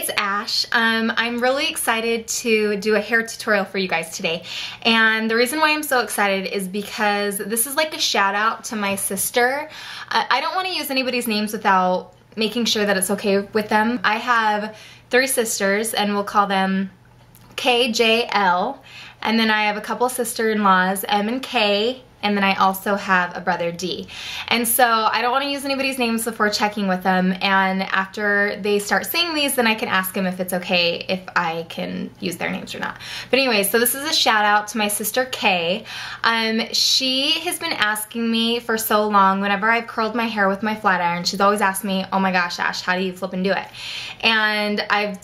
it's Ash. I'm really excited to do a hair tutorial for you guys today. And the reason why I'm so excited is because this is like a shout out to my sister. I don't want to use anybody's names without making sure that it's okay with them. I have 3 sisters and we'll call them K, J, L. And then I have a couple sister-in-laws, M and K. And then I also have a brother, D. And so I don't want to use anybody's names before checking with them. And after they start saying these, then I can ask them if it's okay if I can use their names or not. But anyway, so this is a shout out to my sister, Kay. She has been asking me for so long, whenever I've curled my hair with my flat iron, she's always asked me, oh my gosh, Ash, how do you flip and do it? And I've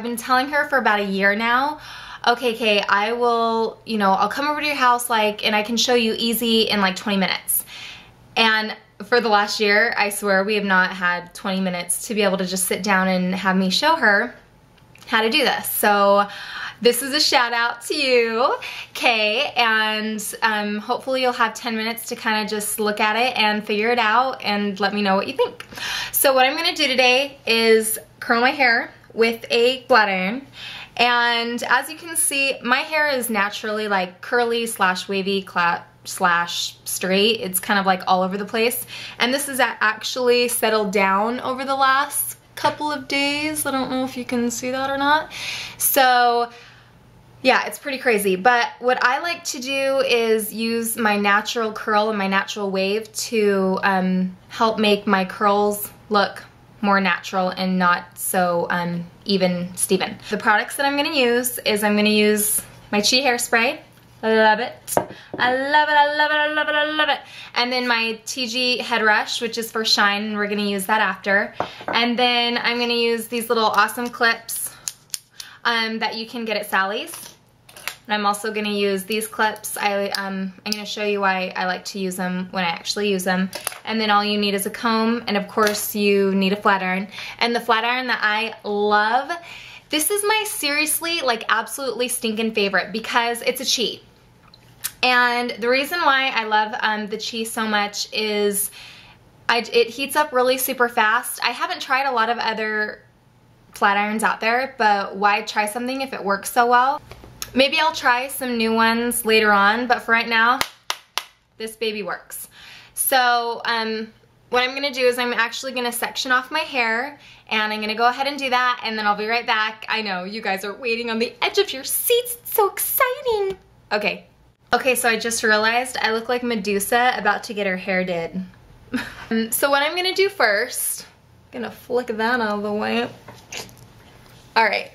been telling her for about a year now, okay, Kay, I will, I'll come over to your house and I can show you easy in like 20 minutes. And for the last year, I swear we have not had 20 minutes to be able to just sit down and have me show her how to do this. So this is a shout out to you, Kay, and hopefully you'll have 10 minutes to kind of just look at it and figure it out and let me know what you think. So what I'm gonna do today is curl my hair with a flat iron. And as you can see, my hair is naturally like curly slash wavy slash straight. It's kind of like all over the place. And this is actually settled down over the last couple of days. I don't know if you can see that or not. So yeah, it's pretty crazy. But what I like to do is use my natural curl and my natural wave to help make my curls look more natural and not so even Steven. The products that I'm gonna use is I'm gonna use my Chi hairspray. I love it. I love it, I love it, I love it, I love it. And then my TG head rush, which is for shine, and we're gonna use that after. And then I'm gonna use these little awesome clips that you can get at Sally's. And I'm also gonna use these clips. I'm gonna show you why I like to use them when I actually use them. And then all you need is a comb, and of course you need a flat iron. And the flat iron that I love, this is my seriously, like absolutely stinking favorite because it's a Chi. And the reason why I love the Chi so much is it heats up really super fast. I haven't tried a lot of other flat irons out there, but why try something if it works so well? Maybe I'll try some new ones later on, but for right now, this baby works. So what I'm gonna do is I'm actually gonna section off my hair, and I'm gonna go ahead and do that, and then I'll be right back. I know, you guys are waiting on the edge of your seats. It's so exciting. Okay, so I just realized I look like Medusa about to get her hair did. So what I'm gonna do first, I'm gonna flick that out of the way. Alright,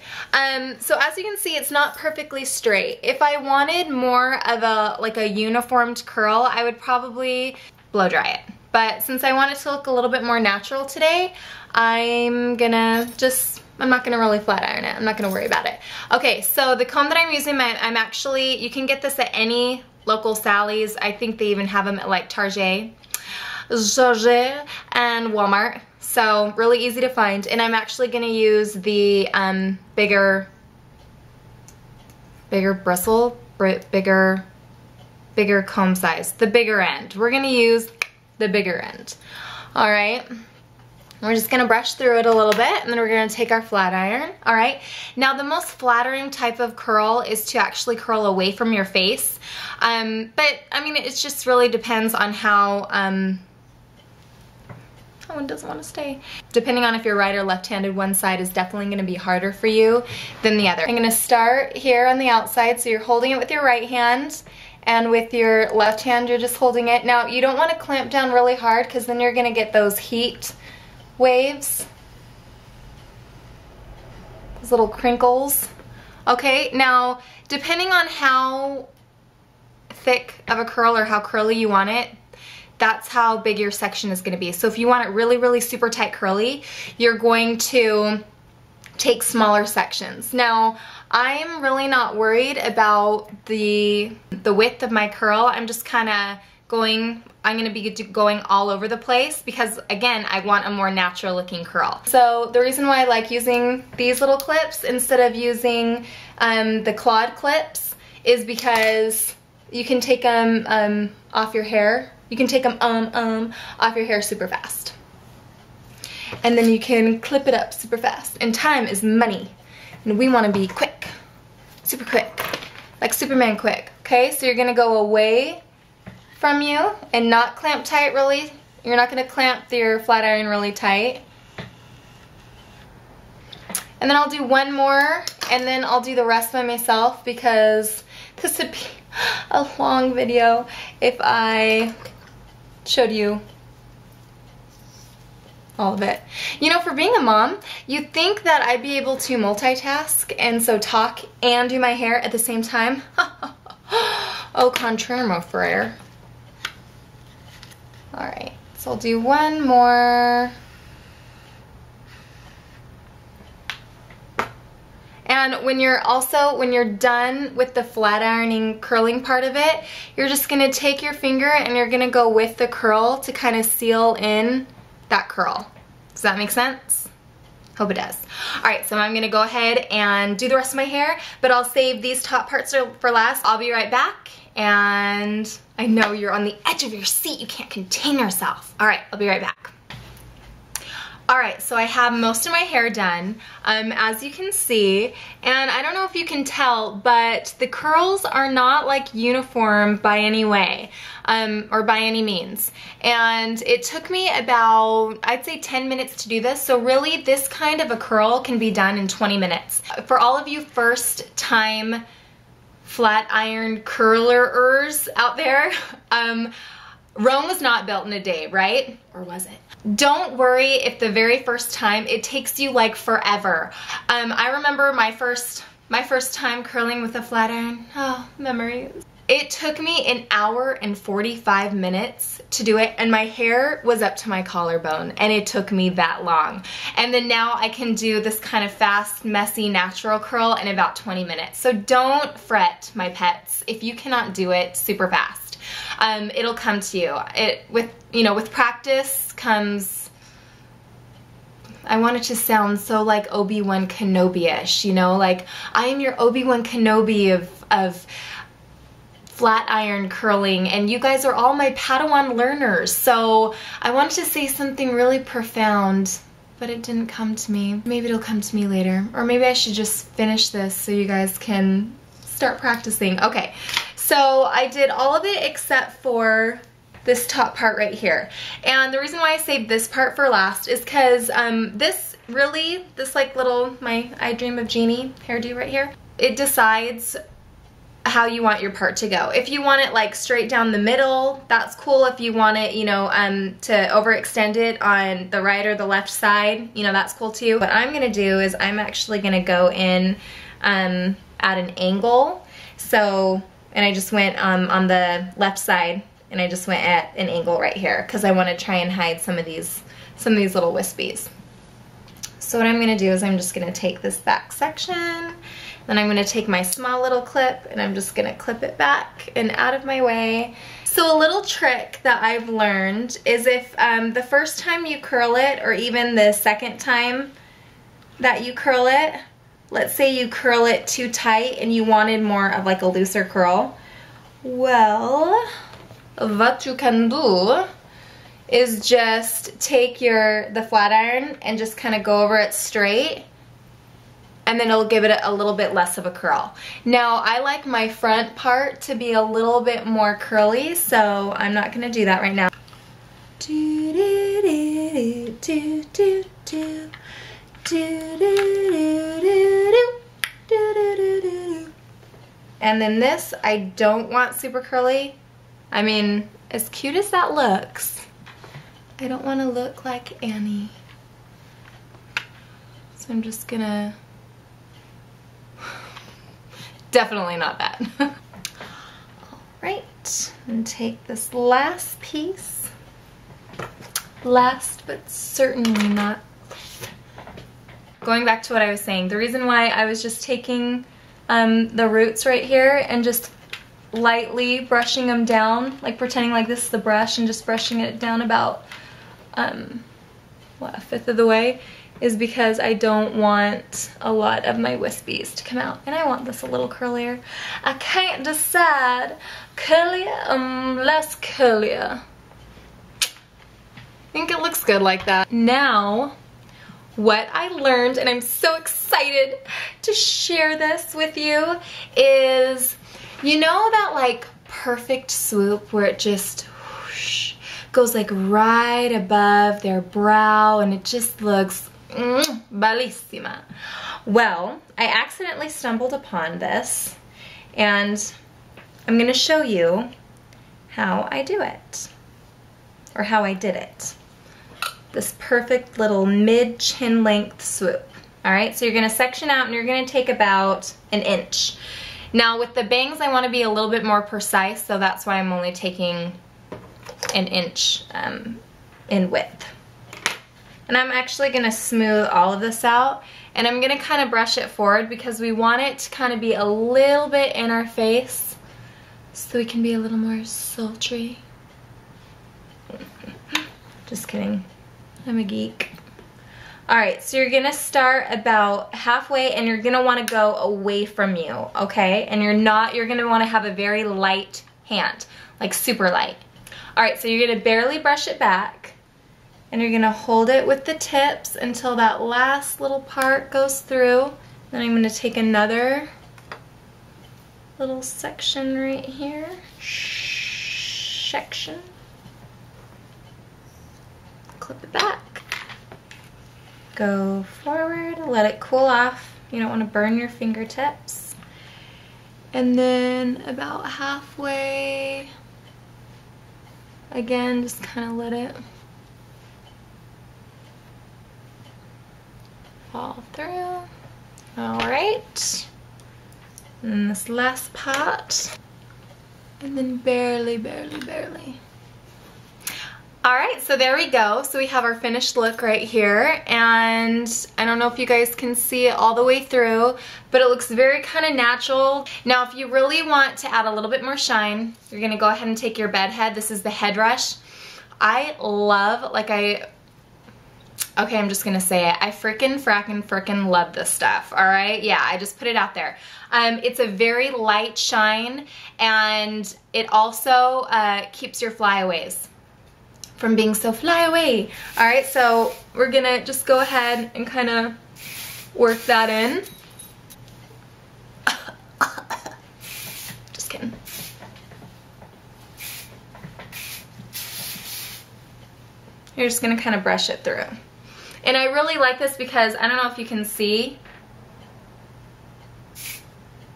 so as you can see, it's not perfectly straight. If I wanted more of a uniformed curl, I would probably blow dry it. But since I want it to look a little bit more natural today, I'm not gonna really flat iron it. I'm not gonna worry about it. Okay, so the comb that I'm using, you can get this at any local Sally's. I think they even have them at like Target and Walmart. So really easy to find, and I'm actually gonna use the bigger comb size, the bigger end. We're gonna use the bigger end. All right, we're just gonna brush through it a little bit, and then we're gonna take our flat iron. All right, now the most flattering type of curl is to actually curl away from your face, but I mean, it just really depends on how one doesn't want to stay. Depending on if you're right or left-handed, one side is definitely going to be harder for you than the other. I'm going to start here on the outside, so you're holding it with your right hand, and with your left hand you're just holding it. Now you don't want to clamp down really hard because then you're going to get those heat waves, those little crinkles. Okay, now depending on how thick of a curl or how curly you want it, that's how big your section is going to be. So if you want it really, really super tight curly, you're going to take smaller sections. Now, I'm really not worried about the width of my curl. I'm just kind of I'm going to be going all over the place because, again, I want a more natural looking curl. So the reason why I like using these little clips instead of using the clawed clips is because you can take them off your hair. You can take them off your hair super fast. and then you can clip it up super fast. And time is money, and we want to be quick, super quick, like Superman quick. Okay, so you're gonna go away from you and not clamp tight really. You're not gonna clamp your flat iron really tight. And then I'll do one more, and then I'll do the rest by myself, because this would be a long video if I showed you all of it. You know, for being a mom, you'd think that I'd be able to multitask and so talk and do my hair at the same time. Au contraire, mon frere. Alright, so I'll do one more. And when you're done with the flat ironing curling part of it, you're just gonna take your finger and you're gonna go with the curl to kind of seal in that curl. Does that make sense? Hope it does. Alright, so I'm gonna go ahead and do the rest of my hair, but I'll save these top parts for last. I'll be right back, and I know you're on the edge of your seat. You can't contain yourself. Alright, I'll be right back. Alright, so I have most of my hair done, as you can see, and I don't know if you can tell, but the curls are not like uniform by any way, or by any means. And it took me about, I'd say 10 minutes to do this, so really this kind of a curl can be done in 20 minutes. For all of you first time flat iron curlerers out there, Rome was not built in a day, right? Or was it? Don't worry if the very first time it takes you like forever. I remember my first time curling with a flat iron. Oh, memories. It took me an hour and 45 minutes to do it, and my hair was up to my collarbone, and it took me that long. And then now I can do this kind of fast, messy, natural curl in about 20 minutes. So don't fret, my pets, if you cannot do it super fast. It'll come to you. With practice comes, I want it to sound so like Obi-Wan Kenobi-ish, you know, like I am your Obi-Wan Kenobi of flat iron curling, and you guys are all my Padawan learners. So I wanted to say something really profound, but it didn't come to me. Maybe it'll come to me later, or maybe I should just finish this so you guys can start practicing. Okay, so I did all of it except for this top part right here. And the reason why I saved this part for last is because this like little, my I Dream of Jeannie hairdo right here, it decides how you want your part to go. If you want it like straight down the middle, that's cool. If you want it, you know, to overextend it on the right or the left side, you know, that's cool too. What I'm gonna do is I'm actually gonna go in at an angle. So, and I just went on the left side, and I just went at an angle right here because I want to try and hide some of these little wispies. So what I'm gonna do is I'm just gonna take this back section, then I'm gonna take my small little clip and I'm just gonna clip it back and out of my way. So a little trick that I've learned is if the first time you curl it, or even the second time that you curl it, let's say you curl it too tight and you wanted more of like a looser curl, well, what you can do is just take the flat iron and just kind of go over it straight, and then it'll give it a little bit less of a curl. Now, I like my front part to be a little bit more curly, so I'm not gonna do that right now. And then this, I don't want super curly. I mean, as cute as that looks, I don't want to look like Annie. So I'm just gonna, definitely not that. All right, and take this last piece. Last but certainly not. Going back to what I was saying, the reason why I was just taking the roots right here and just lightly brushing them down, like pretending like this is the brush and just brushing it down about, what, a fifth of the way, is because I don't want a lot of my wispies to come out. And I want this a little curlier. I can't decide, curlier, less curlier. I think it looks good like that. Now, what I learned, and I'm so excited to share this with you, is, you know that like perfect swoop where it just whoosh, goes like right above their brow and it just looks bellissima. Well, I accidentally stumbled upon this and I'm gonna show you how I do it, or how I did it. This perfect little mid-chin length swoop. All right, so you're gonna section out and you're gonna take about an inch. Now with the bangs, I wanna be a little bit more precise, so that's why I'm only taking an inch in width. And I'm actually gonna smooth all of this out, and I'm gonna kind of brush it forward because we want it to kind of be a little bit in our face so we can be a little more sultry. Just kidding. I'm a geek. All right, so you're gonna start about halfway and you're gonna wanna go away from you, okay? And you're gonna wanna have a very light hand, like super light. All right, so you're gonna barely brush it back and you're gonna hold it with the tips until that last little part goes through. Then I'm gonna take another little section right here, section. Clip it back, go forward, let it cool off. You don't want to burn your fingertips. And then about halfway, again, just kind of let it fall through. All right, and this last part, and then barely, barely, barely. All right, so there we go. So we have our finished look right here, and I don't know if you guys can see it all the way through, but it looks very kind of natural. Now, if you really want to add a little bit more shine, you're gonna go ahead and take your bed head. This is the head rush. I love, okay, I'm just gonna say it. I frickin' love this stuff, all right? Yeah, I just put it out there. It's a very light shine, and it also keeps your flyaways from being so fly away. All right, so we're gonna just go ahead and kind of work that in. Just kidding. You're just gonna kind of brush it through. And I really like this because, I don't know if you can see,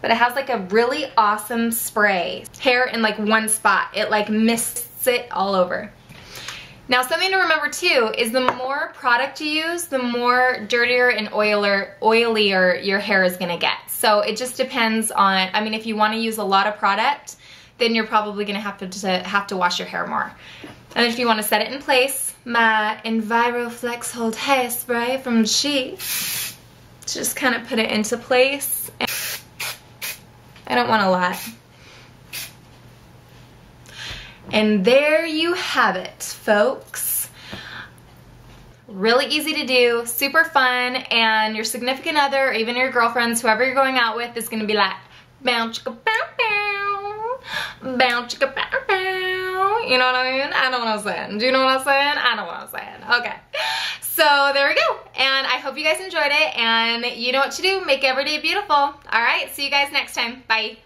but it has like a really awesome spray. Hair in like one spot. It like mists it all over. Now, something to remember too is the more product you use, the more dirtier and oilier your hair is gonna get. So it just depends on, I mean, if you wanna use a lot of product, then you're probably gonna have to wash your hair more. And if you wanna set it in place, my EnviroFlex Hold Hairspray from She, just kind of put it into place. I don't want a lot. And there you have it, folks. Really easy to do, super fun, and your significant other, or even your girlfriends, whoever you're going out with, is gonna be like, bow chicka bow bow, bow chicka bow bow. You know what I mean? I know what I'm saying. Do you know what I'm saying? I know what I'm saying. Okay. So there we go. And I hope you guys enjoyed it, and you know what to do. Make every day beautiful. All right, see you guys next time. Bye.